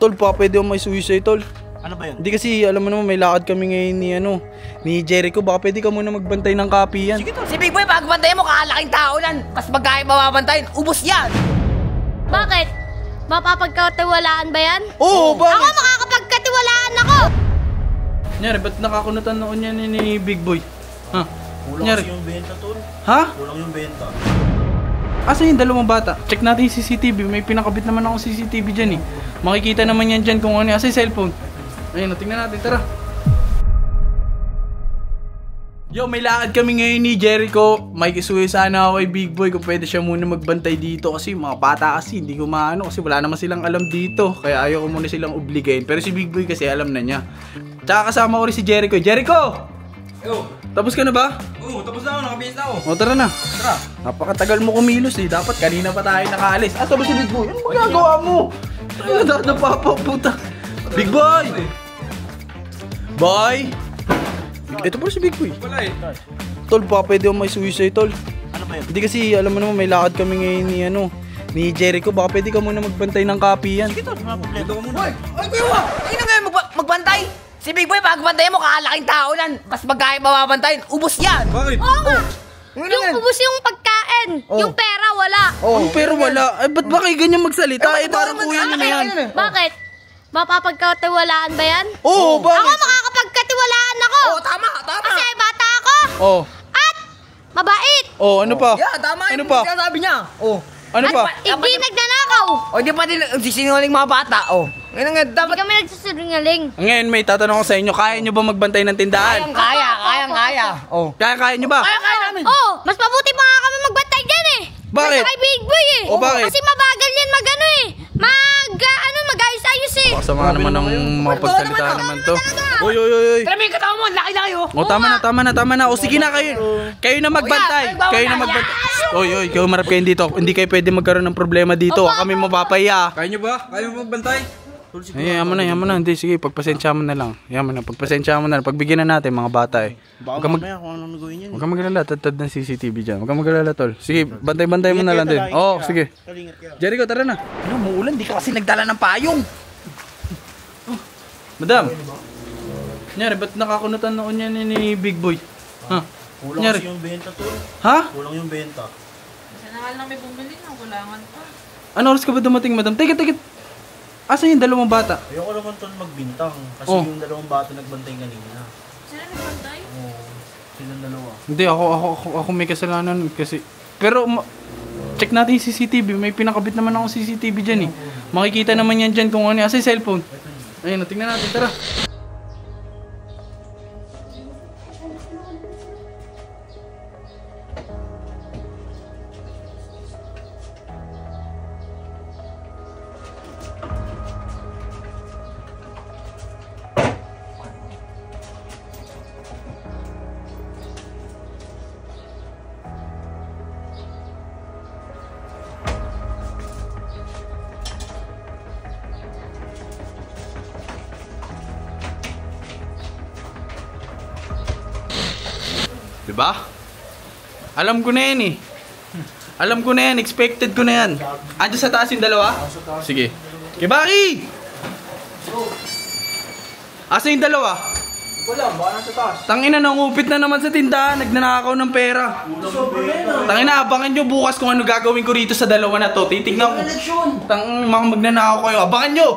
Tol, pa pwede ako may suicide, tol. Ano ba yun? Hindi kasi, alam mo naman, may lakad kami ngayon ni Jericho. Baka pwede ka muna magbantay ng copy yan. Sige, tol. Si Big Boy, pag bantayan mo, kakalaking tao lang. Kas magkaya mababantayan, ubos yan. Bakit? Mapapagkatiwalaan ba yan? Oo, bakit? Ako makakapagkatiwalaan ako! Nyari, ba't nakakunutan noon yan ni Big Boy? Ha? Kulang Nyari. kasi yung benta, tol. Ha? Kulang yung benta. Asa yung dalawang bata? Check natin yung CCTV. May pinakabit naman akong CCTV dyan eh. Makikita naman yan dyan kung ano. Asa yung cellphone? Ayun, tingnan natin. Tara. Yo, may lakad kami ngayon ni Jericho. May kisuyo sana ako kay Big Boy kung pwede siya muna magbantay dito. Kasi mga bata kasi hindi ko maano. Kasi wala naman silang alam dito. Kaya ayaw ko muna silang obligayin. Pero si Big Boy kasi alam na niya. Tsaka kasama ko rin si Jericho. Jericho! Yo! Tapos ka na ba? Oo, tapos na ako. Nakabihis na ako. O, tara na. Tara. Napakatagal mo kumilos eh. Dapat kanina pa tayo nakaalis. Asa ba si Big Boy? Ano magagawa mo? Ano nadadapa pa, puta? Big Boy! Boy! Ito pa si Big Boy. Wala eh. Tol, baka pwede ako may suicide, tol. Ano ba yun? Hindi kasi, alam mo naman, may lakad kami ngayon ni Jericho. Baka pwede ka muna magbantay ng copy yan. Sige, tol. Mga problema. Ito ka muna. Ay, kuya mo! Ay, na ngayon magbantay? Si Big Boy, pag bantayan mo, kakalaking tao lang. Kas magkaya mababantayan, ubos yan. Bakit? Oo nga! Ano Yung yan? ubus yung pagkain, yung pera wala. Oh, pero wala. Ay, ba't ba kayo ganyan magsalita? Eh, Eh, parang bakit kuya naman? nyo na yan. Bakit? Mapapagkatiwalaan ba yan? Oo, Ako bakit? makakapagkatiwalaan ako! Oo, tama, tama. Kasi bata ako! Oh, At mabait! oh, ano pa? Yeah, tama Ano yung pa? sabi niya. Oh. Ano pa? Hindi nagnanakaw! O, di pa din sisinungaling mga bata. Oh. Ngayon nga, Hindi dapat kami nagsusungaling. Ngayon, may tatanong ko sa inyo. Kaya nyo ba magbantay ng tindahan? kaya. Oh. Kaya nyo ba? Kaya namin. Oh, mas mabuti pa nga kami magbantay dyan eh! Bakit? Kaysa kay Big Boy eh! O, bakit? Kasi mabagal yan mag-ano eh! Mag-ayos-ayos eh! Sama naman ng mga pagsalita naman to. Uy. Tara, may katawa mo, laki-laki oh. O, tama na. O, sige na kayo. Kayo na magbantay. Kayo na magbantay. Uy, kayo marap kayo dito. Hindi kayo pwede magkaroon ng problema dito. Kami mapapaya. Kaya nyo ba? Kaya mo magbantay? Ay, yaman na. Hindi, sige, pagpasensya mo na lang. Pagpasensya mo na lang. Pagbigyan na natin mga bata eh. Baka mamaya kung anong nagawin yan. Huwag kang magalala, tad ng CCTV dyan. Huwag kang magalala, tol. Sige, bantay-bantay mo na lang din. Oo, sige. Kalingat ka. Jericho, tara na. Ano, muulan, di ka kasi nagdala ng payong. Madam. Nyari, ba't nakakunutan noon yan ni Big Boy? Ha? Kulang Nyari. kasi yung benta, tol. Ha? Kulang yung benta. Sanakal lang may bumili na, kulangan pa. Ano oras ka ba dumating, madam? Tigit. Asa yung dalawang bata? Ayoko naman, tol, magbintang. Kasi Oh. yung dalawang bata nagbantay kanina. Sila nagbantay? Oo. Silang dalawa. Hindi, ako may kasalanan kasi. Pero, check natin yung CCTV. May pinakabit naman akong CCTV dyan eh. Makikita naman yan dyan kung ano. Asa yung cellphone? Ayun, tingnan natin, tara. Diba? Alam ko na yan eh. Alam ko na yan, expected ko na yan. Andiyan sa taas yung dalawa? Sige. Kibaki! Asa yung dalawa? Wala, baka nasa taas. Tangina, nangupit na naman sa tindahan. Nagnanakaw ng pera. Tangina, abangan nyo bukas kung ano gagawin ko rito sa dalawa na to. Titignan ko. Tang mga magnanakaw kayo. Abangan nyo!